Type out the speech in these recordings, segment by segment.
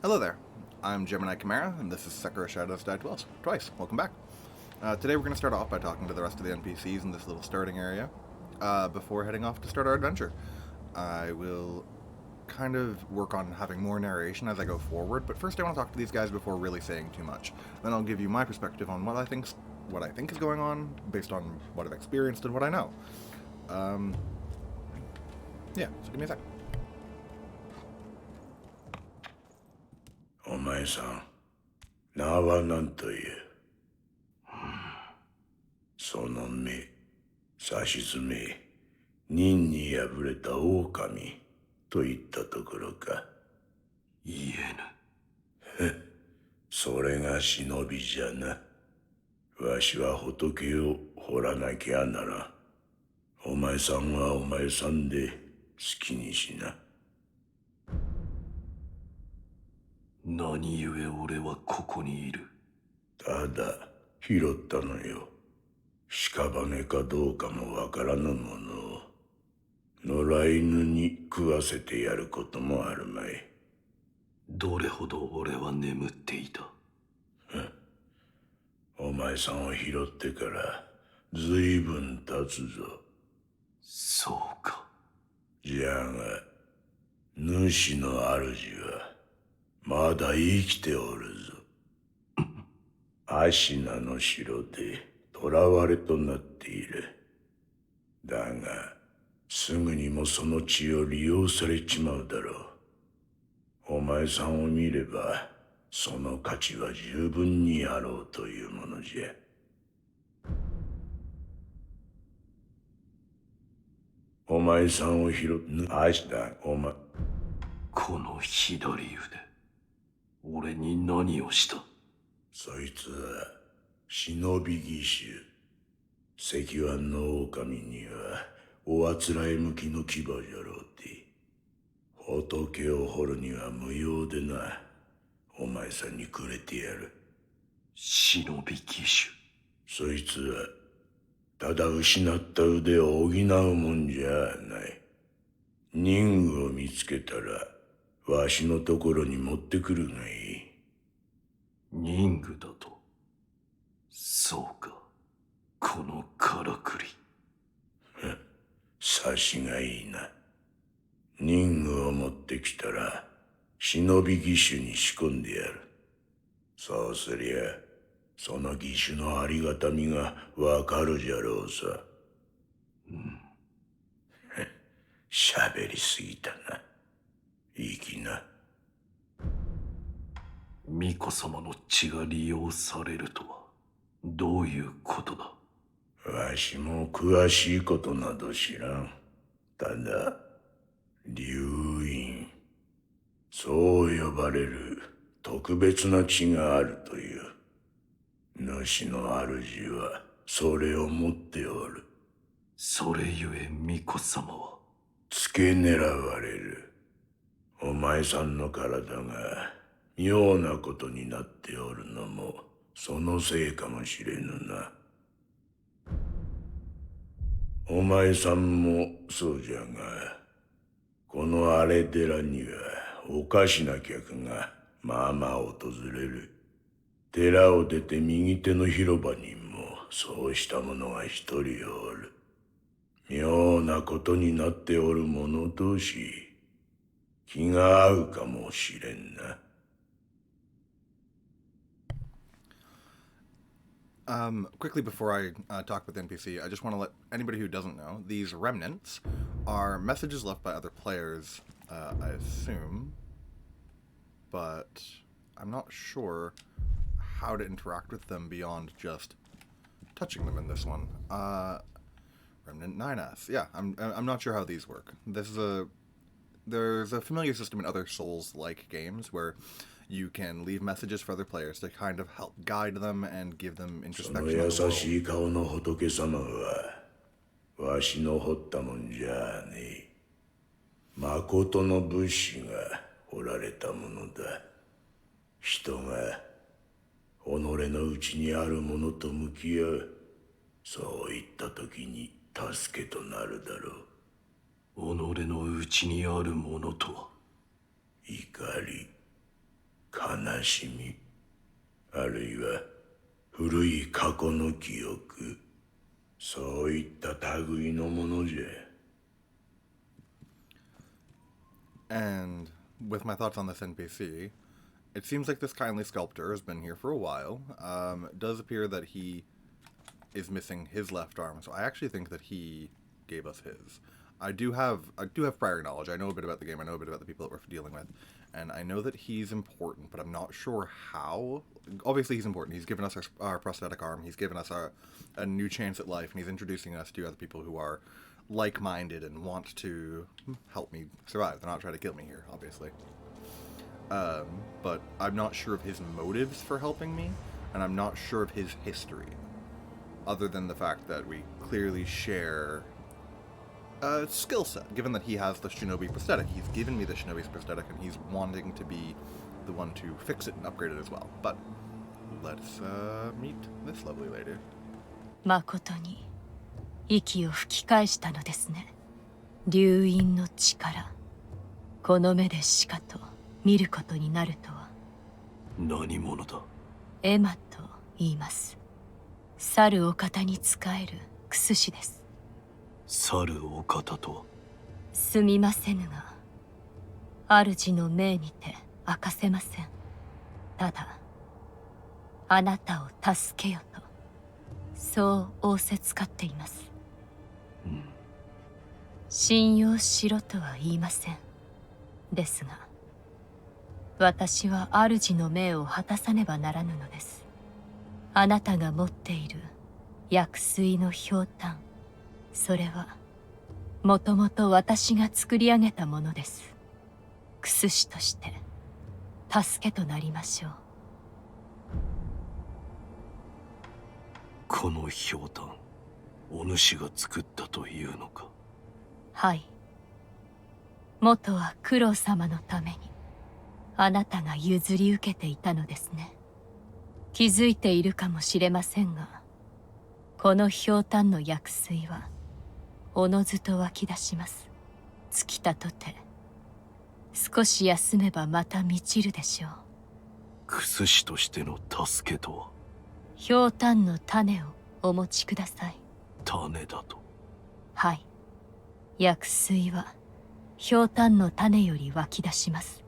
Hello there, I'm Gemini Chimera, and this is Sekiro Shadows Die Twice. Welcome back. Today we're going to start off by talking to the rest of the NPCs in this little starting area, before heading off to start our adventure. I will kind of work on having more narration as I go forward, but first I want to talk to these guys before really saying too much. Then I'll give you my perspective on what I think is going on, based on what I've experienced and what I know. Yeah, so give me a sec. お前さん、名は何という？その目、さしずめ、任に敗れた狼といったところか。言えぬ。それが忍びじゃな。わしは仏を掘らなきゃならん。お前さんはお前さんで好きにしな。何故俺はここにいる？ただ拾ったのよ。屍かどうかもわからぬものを野良犬に食わせてやることもあるまい。どれほど俺は眠っていた？お前さんを拾ってからずいぶん経つぞ。そうか。じゃが主の主はまだ生きておるぞ。アシナの城で囚われとなっている。だがすぐにもその血を利用されちまうだろう。お前さんを見ればその価値は十分にあろうというものじゃ。お前さんを拾っアシナ、お前。この左腕、俺に何をした？そいつは忍び義手。石腕の狼にはおあつらえ向きの牙じゃろうて。仏を掘るには無用でな。お前さんにくれてやる。忍び義手。そいつはただ失った腕を補うもんじゃない。任具を見つけたらわしのところに持ってくるがいい。任具だと？そうか。このからくり。察しがいいな。任具を持ってきたら忍び義手に仕込んでやる。そうすりゃその義手のありがたみがわかるじゃろうさ。喋りすぎたな。いいきな。巫女様の血が利用されるとはどういうことだ？わしも詳しいことなど知らん。ただ流院、そう呼ばれる特別な血があるという。主の主はそれを持っておる。それゆえ巫女様は付け狙われる。お前さんの体が妙なことになっておるのもそのせいかもしれぬな。お前さんもそうじゃが、この荒れ寺にはおかしな客がまあまあ訪れる。寺を出て右手の広場にもそうした者が一人おる。妙なことになっておる者同士、気が合うかもしれんな。Quickly before I talk with NPC, I just want to let anybody who doesn't know, these remnants are messages left by other players, I assume, but I'm not sure how to interact with them beyond just touching them in this one. Remnant 9S. Yeah, I'm not sure how these work. There's a familiar system in other Souls-like games where you can leave messages for other players to kind of help guide them and give them その introspection 優 of the しい world. 顔の仏様はわしの彫ったもんじゃねえ。まことの仏師が彫られたものだ。人が己の内にあるものと向き合う、そういった時に助けとなるだろう。己の内にあるものとは？怒り、悲しみ、あるいは古い過去の記憶、そういった類のものじゃ。And with my thoughts on this NPC, it seems like this kindly sculptor has been here for a while. It does appear that he is missing his left arm, so I actually think that he gave us his. I do have prior knowledge. I know a bit about the game. I know a bit about the people that we're dealing with, and I know that he's important, but I'm not sure how. Obviously, he's important. He's given us our prosthetic arm. He's given us a new chance at life, and he's introducing us to other people who are like-minded and want to help me survive. They're not trying to kill me here, obviously. But I'm not sure of his motives for helping me, and I'm not sure of his history, other than the fact that we clearly share a skill set, given that he has the shinobi prosthetic. He's given me the shinobi prosthetic, and he's wanting to be the one to fix it and upgrade it as well. But let's meet this lovely lady. 誠に息を吹き返したのですね。流因の力、この目でしかと見ることになるとは。何者だ？エマと言います。去るお方に仕えるクス氏です。去るお方とは？すみませぬが、主の命にて明かせません。ただ、あなたを助けよと、そう仰せつかっています。信用しろとは言いません。ですが、私は主の命を果たさねばならぬのです。あなたが持っている薬水のひょうたん、それはもともと私が作り上げたものです。クス師として助けとなりましょう。このひょうたん、お主が作ったというのか？はい。元は九郎様のためにあなたが譲り受けていたのですね。気づいているかもしれませんが、このひょうたんの薬水はおのずと湧き出します。尽きたとて少し休めばまた満ちるでしょう。クス師としての助けとは？ひょうたんの種をお持ちください。種だと？はい。薬水はひょうたんの種より湧き出します。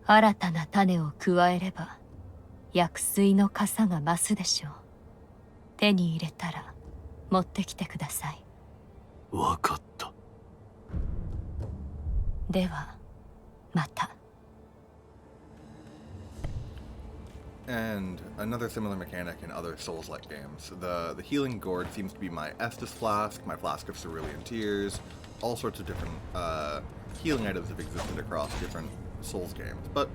新たな種を加えれば薬水の傘が増すでしょう。手に入れたら持ってきてください。わかった。ではまた。And another similar mechanic in other Souls-like games. The healing gourd seems to be my Estus flask, my flask of cerulean tears. All sorts of different healing items have existed across different Souls games, but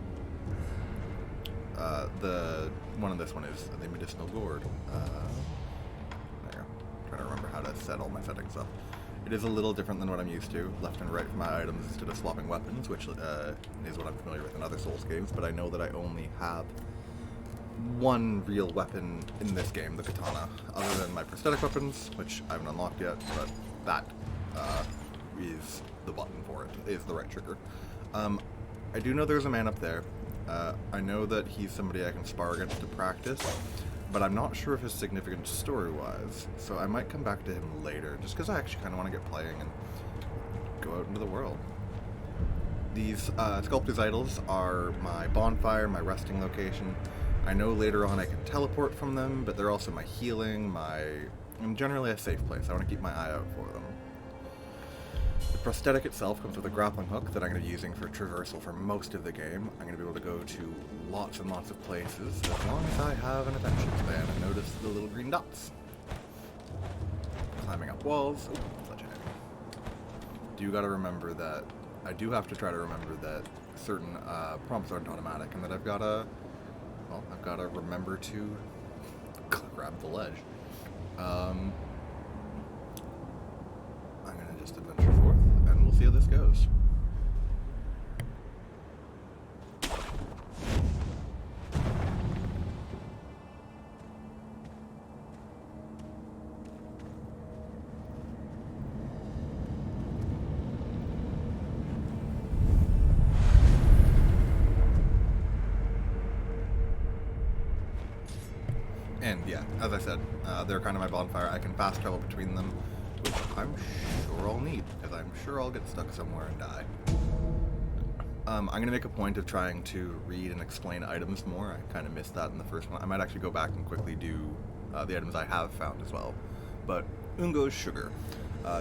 the one of this one is the medicinal gourd. There, I'm trying to remember how to set all my settings up. It is a little different than what I'm used to, left and right for my items instead of swapping weapons, which is what I'm familiar with in other Souls games, but I know that I only have one real weapon in this game, the katana, other than my prosthetic weapons, which I haven't unlocked yet, but that is the button for it, is the right trigger. I do know there's a man up there. I know that he's somebody I can spar against to practice, but I'm not sure of his significance story-wise, so I might come back to him later, just because I actually kind of want to get playing and go out into the world. These sculptor's idols are my bonfire, my resting location. I know later on I can teleport from them, but they're also my healing, and generally a safe place. I want to keep my eye out for them. The prosthetic itself comes with a grappling hook that I'm going to be using for traversal for most of the game. I'm going to be able to go to lots and lots of places as long as I have an attention span and notice the little green dots. Climbing up walls. Oh, such an enemy. Do gotta remember that I do have to try to remember that certain prompts aren't automatic, and that I've gotta remember to grab the ledge. I'm gonna just adventure forth, and we'll see how this goes. They're kind of my bonfire. I can fast travel between them, which I'm sure I'll need, because I'm sure I'll get stuck somewhere and die. I'm going to make a point of trying to read and explain items more. I kind of missed that in the first one. I might actually go back and quickly do the items I have found as well. But Ungo's Sugar.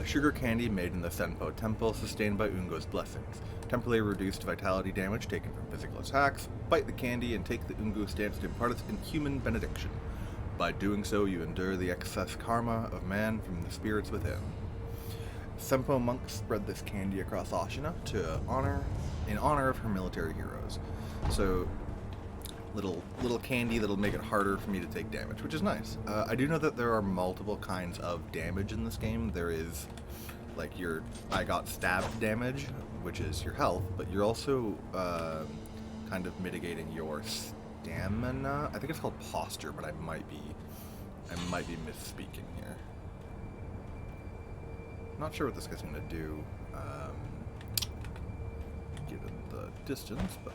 Sugar candy made in the Senpo Temple, sustained by Ungo's blessings. Temporarily reduced vitality damage taken from physical attacks. Bite the candy and take the Ungo stance to impart its inhuman benediction. By doing so, you endure the excess karma of man from the spirits within. Senpo monks spread this candy across Ashina in honor of her military heroes. So, little candy that'll make it harder for me to take damage, which is nice. I do know that there are multiple kinds of damage in this game. There is, like, your I got stabbed damage, which is your health, but you're also kind of mitigating your stamina. I think it's called posture, but I might be misspeaking here. Not sure what this guy's gonna do, given the distance, but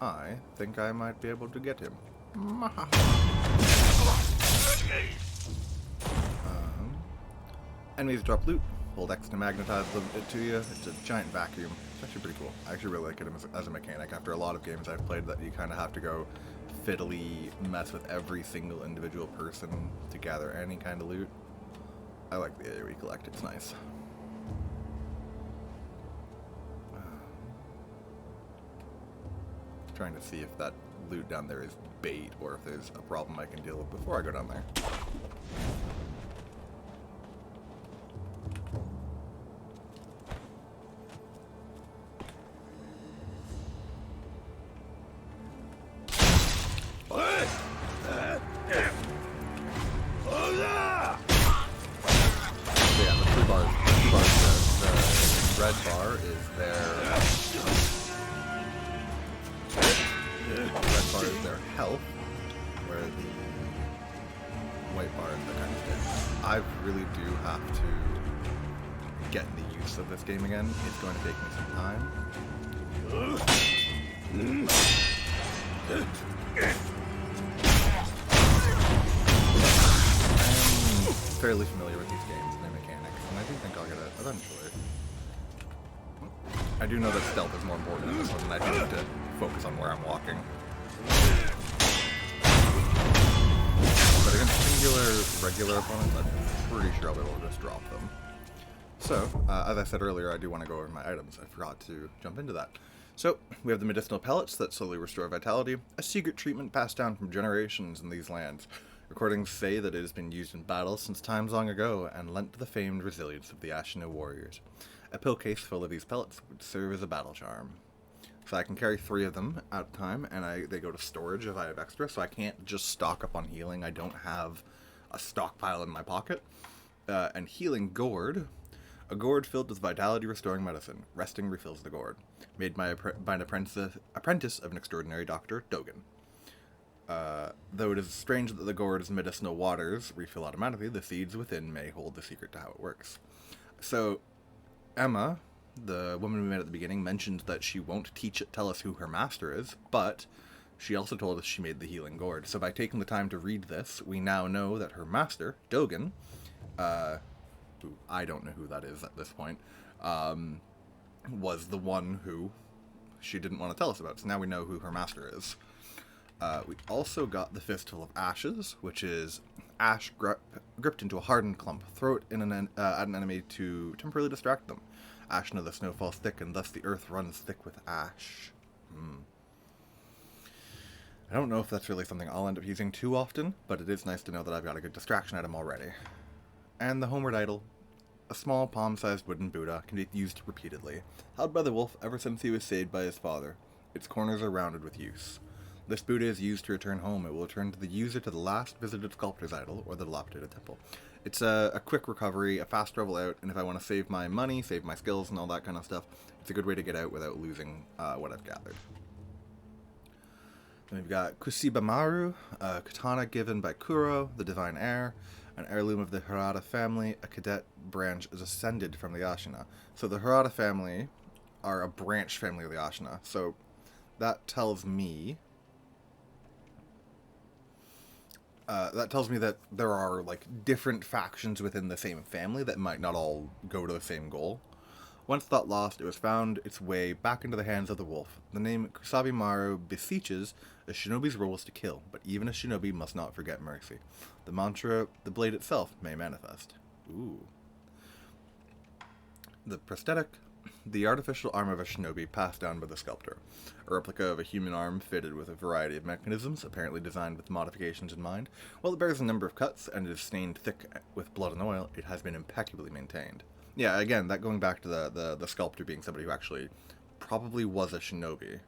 I think I might be able to get him. Enemies drop loot. Hold X to magnetize it to you. It's a giant vacuum. It's actually pretty cool. I actually really like it as a mechanic. After a lot of games I've played that you kind of have to go fiddly mess with every single individual person to gather any kind of loot. I like the AoE collect. It's nice. Trying to see if that loot down there is bait or if there's a problem I can deal with before I go down there. Of this game again. It's going to take me some time. I'm fairly familiar with these games and their mechanics, and I do think I'll get it eventually. I do know that stealth is more important in this one, and I do need to focus on where I'm walking. But against singular, regular opponents, I'm pretty sure I'll be able to just drop them. So, as I said earlier, I do want to go over my items. I forgot to jump into that. So, we have the medicinal pellets that slowly restore vitality, a secret treatment passed down from generations in these lands. Recordings say that it has been used in battle since times long ago and lent to the famed resilience of the Ashina warriors. A pill case full of these pellets would serve as a battle charm. So I can carry 3 of them at a time, and they go to storage if I have extra, so I can't just stock up on healing. I don't have a stockpile in my pocket. And healing gourd. A gourd filled with vitality-restoring medicine. Resting refills the gourd. Made by an apprentice of an extraordinary doctor, Dogen. Though it is strange that the gourd's medicinal waters refill automatically, the seeds within may hold the secret to how it works. So, Emma, the woman we met at the beginning, mentioned that she won't tell us who her master is, but she also told us she made the healing gourd. So by taking the time to read this, we now know that her master, Dogen, who I don't know who that is at this point, was the one who she didn't want to tell us about. So now we know who her master is. We also got the Fistful of Ashes, which is ash gripped into a hardened clump. Throw it at an enemy to temporarily distract them. Ashina, the snow falls thick, and thus the earth runs thick with ash. I don't know if that's really something I'll end up using too often, but it is nice to know that I've got a good distraction item already. And the Homeward Idol. A small, palm-sized wooden Buddha can be used repeatedly. Held by the wolf ever since he was saved by his father. Its corners are rounded with use. This Buddha is used to return home. It will return to the user to the last visited sculptor's idol, or the dilapidated temple. It's a quick recovery, a fast travel out, and if I want to save my money, save my skills, and all that kind of stuff, it's a good way to get out without losing what I've gathered. Then we've got Kusibamaru, a katana given by Kuro, the divine heir. An heirloom of the Harada family, a cadet branch is ascended from the Ashina. So the Harada family are a branch family of the Ashina. So that tells me... that there are, like, different factions within the same family that might not all go to the same goal. Once thought lost, it was found its way back into the hands of the wolf. The name Kusabi Maru beseeches a shinobi's role is to kill, but even a shinobi must not forget mercy. The mantra, the blade itself, may manifest. Ooh. The prosthetic, the artificial arm of a shinobi passed down by the sculptor. A replica of a human arm fitted with a variety of mechanisms, apparently designed with modifications in mind. While it bears a number of cuts and is stained thick with blood and oil, it has been impeccably maintained. Yeah, again, that going back to the sculptor being somebody who actually probably was a shinobi.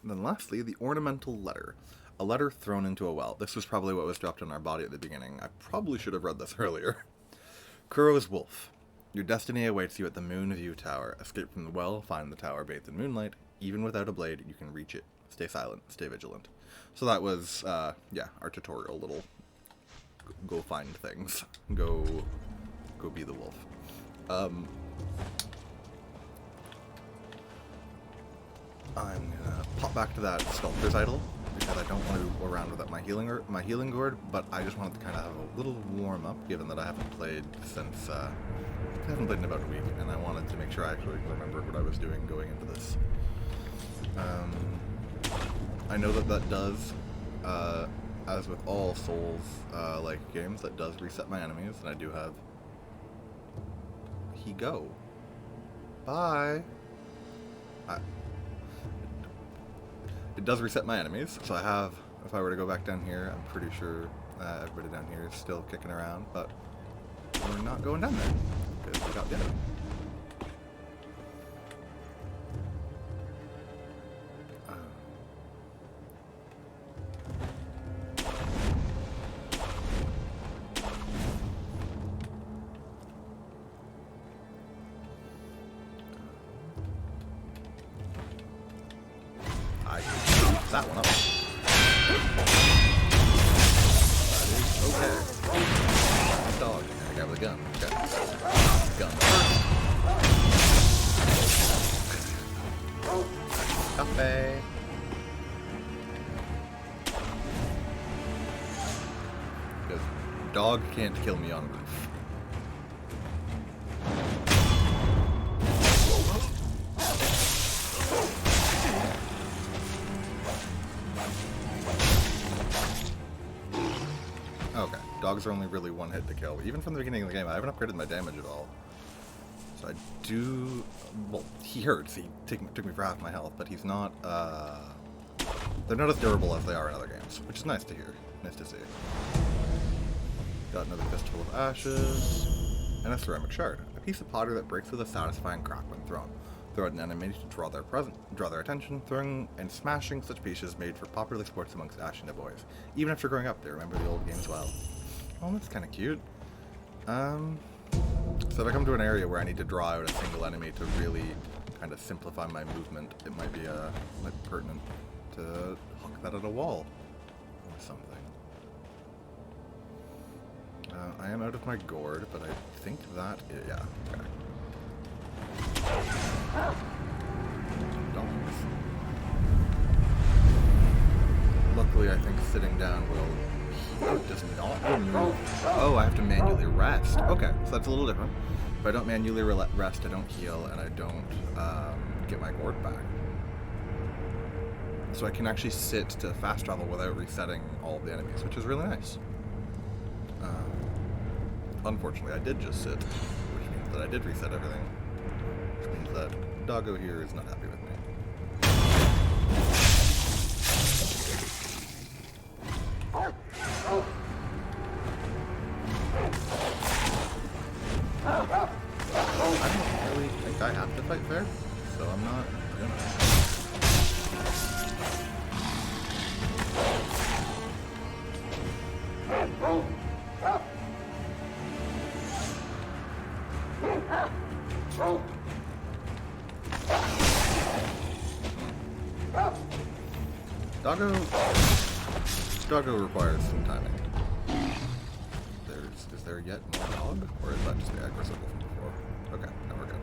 And then lastly, the ornamental letter. A letter thrown into a well. This was probably what was dropped on our body at the beginning. I probably should have read this earlier. Kuro's wolf. Your destiny awaits you at the Moon View Tower. Escape from the well, find the tower bathed in moonlight. Even without a blade, you can reach it. Stay silent, stay vigilant. So that was, yeah, our tutorial little go find things. Go be the wolf. I'm gonna pop back to that sculptor's idol because I don't want to go around without my healing gourd, but I just wanted to kind of have a little warm up, given that I haven't played since I haven't played in about a week, and I wanted to make sure I actually remembered what I was doing going into this. I know that does, as with all Souls like games, that does reset my enemies, and I do have. Go. Bye. It does reset my enemies, so I have, if I were to go back down here, I'm pretty sure everybody down here is still kicking around, but we're not going down there, because we got dead. That one up. That is okay. Dog. I got with a gun. Okay. Gun first. Cafe. Because dog can't kill me on roof. Okay, dogs are only really one hit to kill. Even from the beginning of the game, I haven't upgraded my damage at all. So I do... Well, he hurts. He took me for half my health, but he's not... They're not as durable as they are in other games, which is nice to hear. Nice to see. Got another fistful of ashes. And a ceramic shard. A piece of pottery that breaks with a satisfying crack when thrown. Throw at an enemy to draw their attention, throwing and smashing such pieces made for popular sports amongst Ashina boys. Even after growing up, they remember the old games well. Oh, that's kind of cute. So if I come to an area where I need to draw out a single enemy to really kind of simplify my movement, it might be pertinent to hook that at a wall or something. I am out of my gourd, but I think that is, yeah, okay. Dogs. Luckily, I think sitting down will does not remove. Oh, I have to manually rest. Okay, so that's a little different. If I don't manually rest, I don't heal, and I don't get my gourd back. So I can actually sit to fast travel without resetting all of the enemies, which is really nice. Unfortunately, I did just sit, which means that I did reset everything. Which means that Doggo here is not happy with me. I don't really think I have to fight fair, so I'm not gonna. Doggo requires some timing. There Is there yet more dog? Or is that just the aggro circle from before? Okay, now we're good.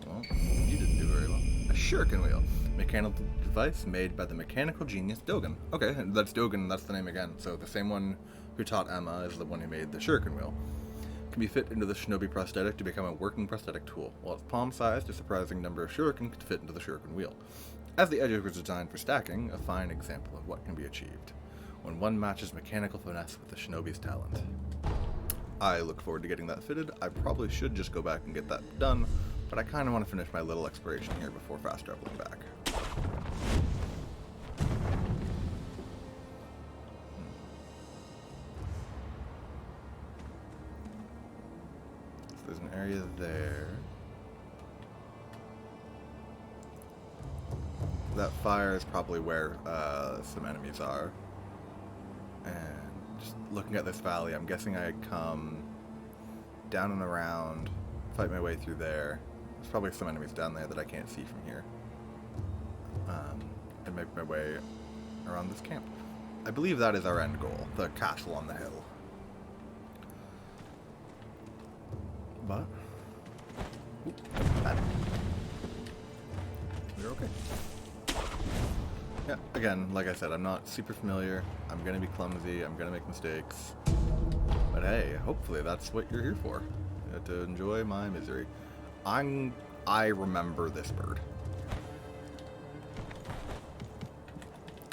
Well, you didn't do very well. A shuriken wheel. Mechanical device made by the mechanical genius Dogen. Okay, that's Dogen, that's the name again. So the same one who taught Emma is the one who made the shuriken wheel. Can be fit into the shinobi prosthetic to become a working prosthetic tool. While it's palm-sized, a surprising number of shuriken could fit into the shuriken wheel. As the edges were designed for stacking, a fine example of what can be achieved when one matches mechanical finesse with the shinobi's talent. I look forward to getting that fitted. I probably should just go back and get that done, but I kind of want to finish my little exploration here before fast traveling back. So there's an area there. That fire is probably where some enemies are. And just looking at this valley, I'm guessing I come down and around, fight my way through there. There's probably some enemies down there that I can't see from here. And make my way around this camp. I believe that is our end goal, the castle on the hill. But we're okay. Yeah, again, like I said, I'm not super familiar. I'm gonna be clumsy, I'm gonna make mistakes. But hey, hopefully that's what you're here for. To enjoy my misery. I remember this bird.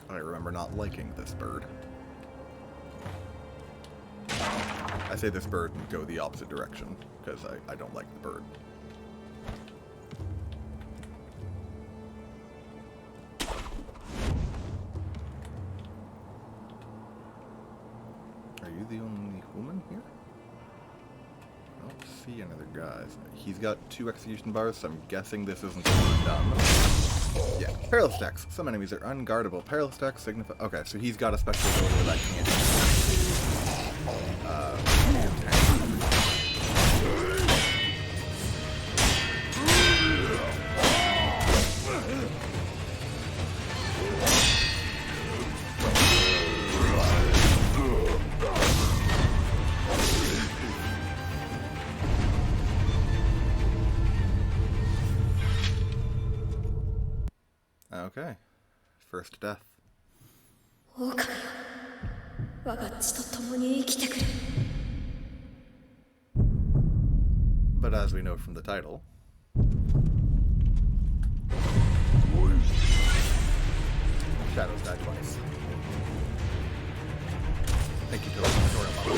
I remember not liking this bird. I say this bird and go the opposite direction, because I don't like the bird. Are you the only woman here? I don't see any other guys. He's got 2 execution bars, so I'm guessing this isn't done. Yeah, perilous attacks. Some enemies are unguardable. Perilous attacks signify... Okay, so he's got a special ability that can't... Okay. First death. But as we know from the title, Shadows die twice. Thank you to the tutorial model.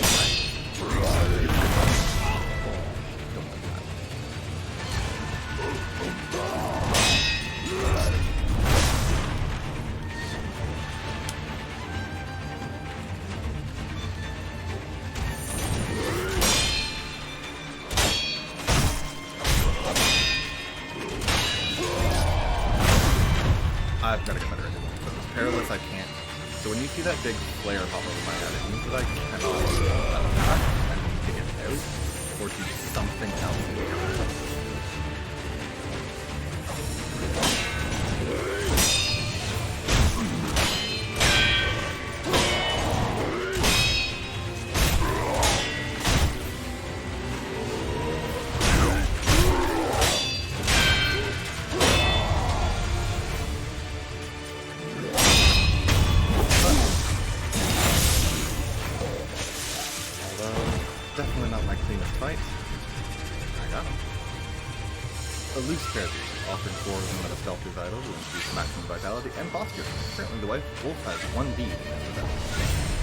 I've got to get better at it. So perilous, I can't. So when you see that big flare pop over my head, it means that I cannot attack. I need to get out or do something else. Definitely not my cleanest fight. I got him. A loose pair of these, offering 4 of them at a stealthy vital to increase maximum vitality and posture. Apparently the wife wolf has 1 bead in it.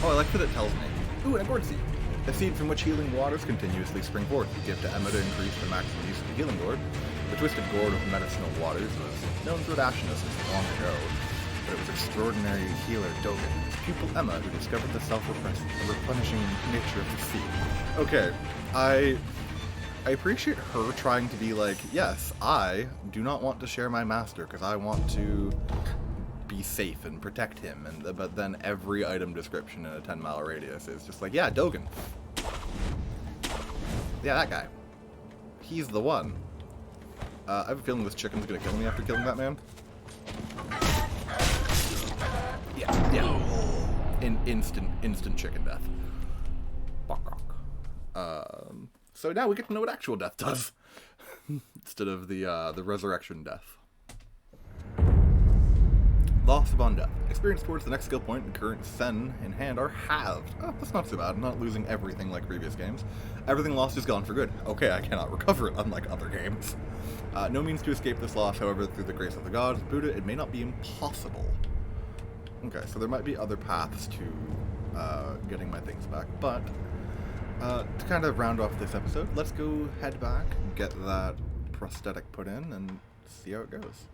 Oh, I like that it tells me. Ooh, and a gourd seed. A seed from which healing waters continuously spring forth. You give to Emma to increase the maximum use of the healing gourd. The twisted gourd of medicinal waters was known to Ashina since long ago. But it was extraordinary healer Dogen, his pupil Emma, who discovered the self-replenishing nature of the sea. Okay, I appreciate her trying to be like, yes, I do not want to share my master because I want to be safe and protect him. But then every item description in a 10-mile radius is just like, yeah, Dogen. Yeah, that guy. He's the one. I have a feeling this chicken's gonna kill me after killing that man. Yeah. Instant chicken death. So now we get to know what actual death does instead of the resurrection death. Loss upon death. Experience towards the next skill point and current sen in hand are halved. Oh, that's not so bad. I'm not losing everything like previous games. Everything lost is gone for good. Okay, I cannot recover it, unlike other games. No means to escape this loss, however, through the grace of the gods, Buddha, it may not be impossible. Okay, so there might be other paths to getting my things back, but to kind of round off this episode, let's go head back, get that prosthetic put in, and see how it goes.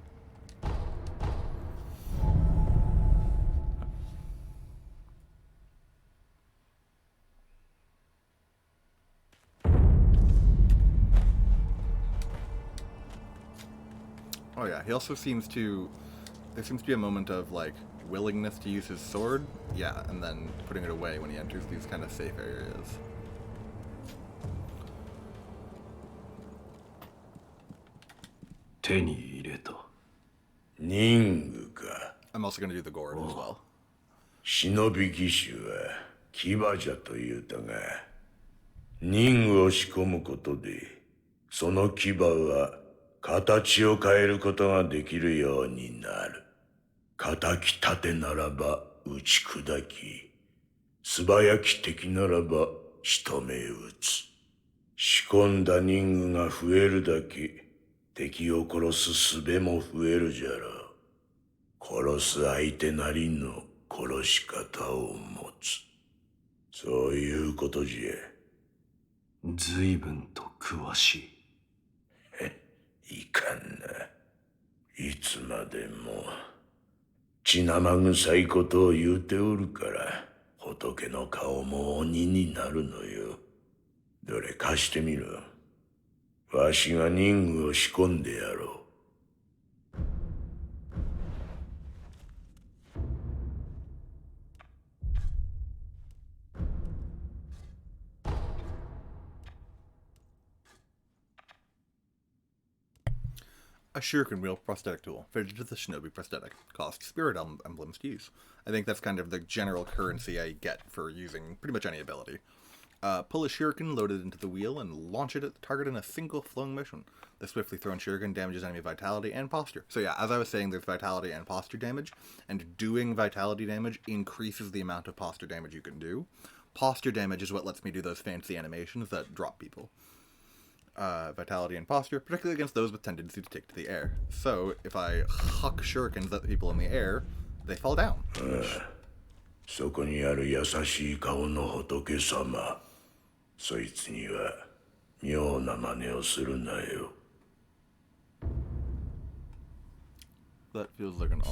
Oh yeah, he also seems to... There seems to be a moment of, like, willingness to use his sword. Yeah, and then putting it away when he enters these kind of safe areas. I'm also going to do the gourd as well. 忍び騎士は騎馬じゃと言うたが、任具を仕込むことで、その騎馬は形を変えることができるようになる。仇き盾ならば打ち砕き、素早き敵ならば仕留め撃つ。仕込んだ任具が増えるだけ、敵を殺す術も増えるじゃろう。殺す相手なりの殺し方を持つ。そういうことじゃ。随分と詳しい。いかんな。いつまでも血生臭いことを言うておるから、仏の顔も鬼になるのよ。どれ貸してみろ。わしが任具を仕込んでやろう。A shuriken wheel prosthetic tool, fitted to the shinobi prosthetic. Cost spirit emblems to use. I think that's kind of the general currency I get for using pretty much any ability. Pull a shuriken loaded into the wheel and launch it at the target in a single flowing motion. The swiftly thrown shuriken damages enemy vitality and posture. So yeah, as I was saying, there's vitality and posture damage, and doing vitality damage increases the amount of posture damage you can do. Posture damage is what lets me do those fancy animations that drop people. Vitality and posture, particularly against those with tendency to take to the air. So, if I huck shurikens at the people in the air, they fall down. そこにある優しい顔の仏様。そいつには妙な真似をするなよ。That feels like an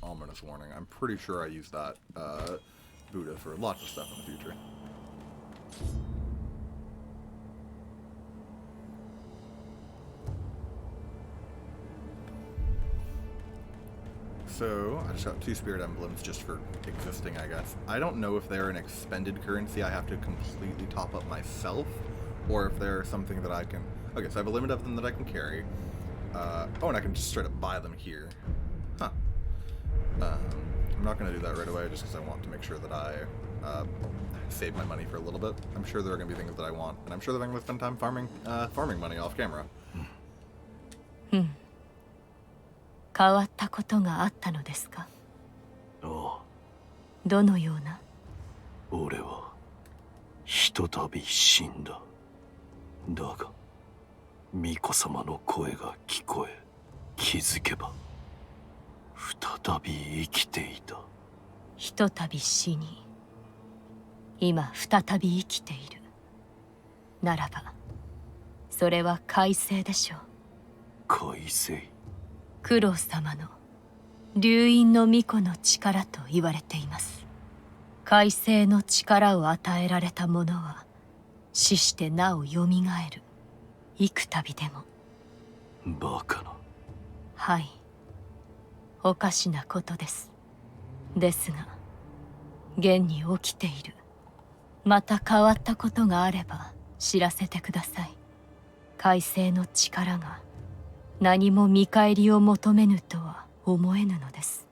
ominous warning. I'm pretty sure I use that Buddha for lots of stuff in the future. So, I just got 2 spirit emblems just for existing, I guess. I don't know if they're an expended currency I have to completely top up myself, or if they're something that I can... Okay, so I have a limit of them that I can carry. Oh, and I can just straight up buy them here. Huh. I'm not going to do that right away, just because I want to make sure that I save my money for a little bit. I'm sure there are going to be things that I want, and I'm sure that I'm going to spend time farming money off camera. 変わったことがあったのですか？ああ。どのような？俺はひとたび死んだ。だが巫女様の声が聞こえ、気づけば再び生きていた。ひとたび死に、今再び生きている。ならば、それは改正でしょう。改正。九郎様の流因の巫女の力と言われています。改正の力を与えられた者は死してなおよみがえる。幾度でも。バカな。はい、おかしなことです。ですが現に起きている。また変わったことがあれば知らせてください。改正の力が何も見返りを求めぬとは思えぬのです。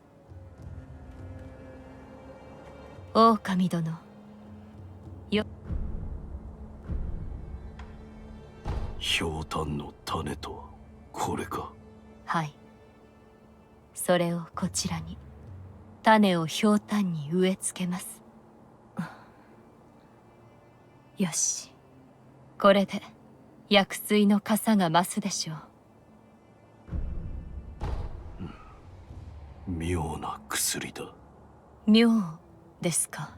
狼殿。ひょうたんの種とはこれか。はい。それをこちらに。種をひょうたんに植え付けます。よし。これで薬水の傘が増すでしょう。妙な薬だ。妙ですか。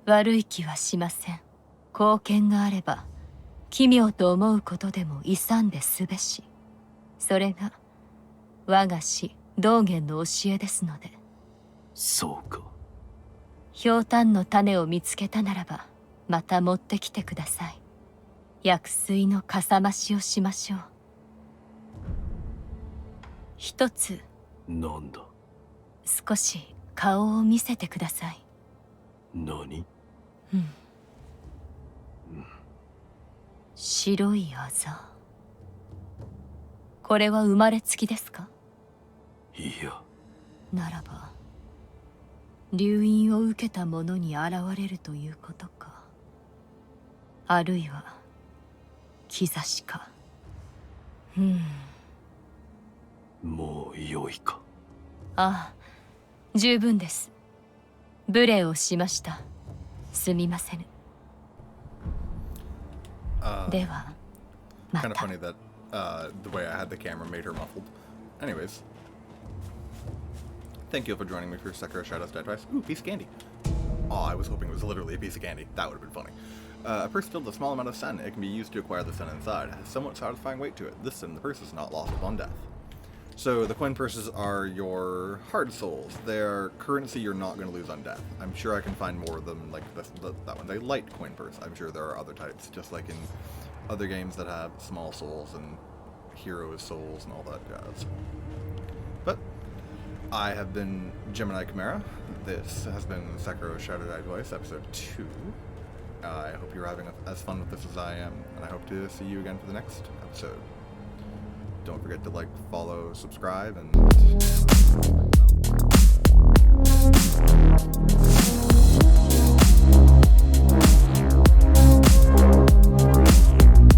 悪い気はしません。貢献があれば奇妙と思うことでも勇んですべし。それが我が師道元の教えですので。そうか。ひょうたんの種を見つけたならばまた持ってきてください。薬水のかさ増しをしましょう。一つなんだ。少し顔を見せてください。何？白いあざ。これは生まれつきですか？いや。ならば流飲を受けた者に現れるということか。あるいは兆しか。もう良いか。ああ、十分です。無礼をしました。すみませぬ。ではま Kind of た。 funny that the way I had the camera made her muffled. Anyways, thank you for joining me for Sekiro Shadows Die Twice. Ooh, piece of candy. Oh, I was hoping it was literally a piece of candy. That would have been funny. A purse filled with a small amount of sen. It can be used to acquire the sen inside. It has somewhat satisfying weight to it. This sin, the purse, is not lost upon death. So the coin purses are your hard souls. They're currency you're not going to lose on death. I'm sure I can find more of them like that one's a light coin purse. I'm sure there are other types, just like in other games that have small souls and heroes souls and all that jazz. But I have been Gemini Chimera. This has been Sekiro Shadow Die Twice, episode 2. I hope you're having as fun with this as I am, and I hope to see you again for the next episode. Don't forget to like, follow, subscribe, and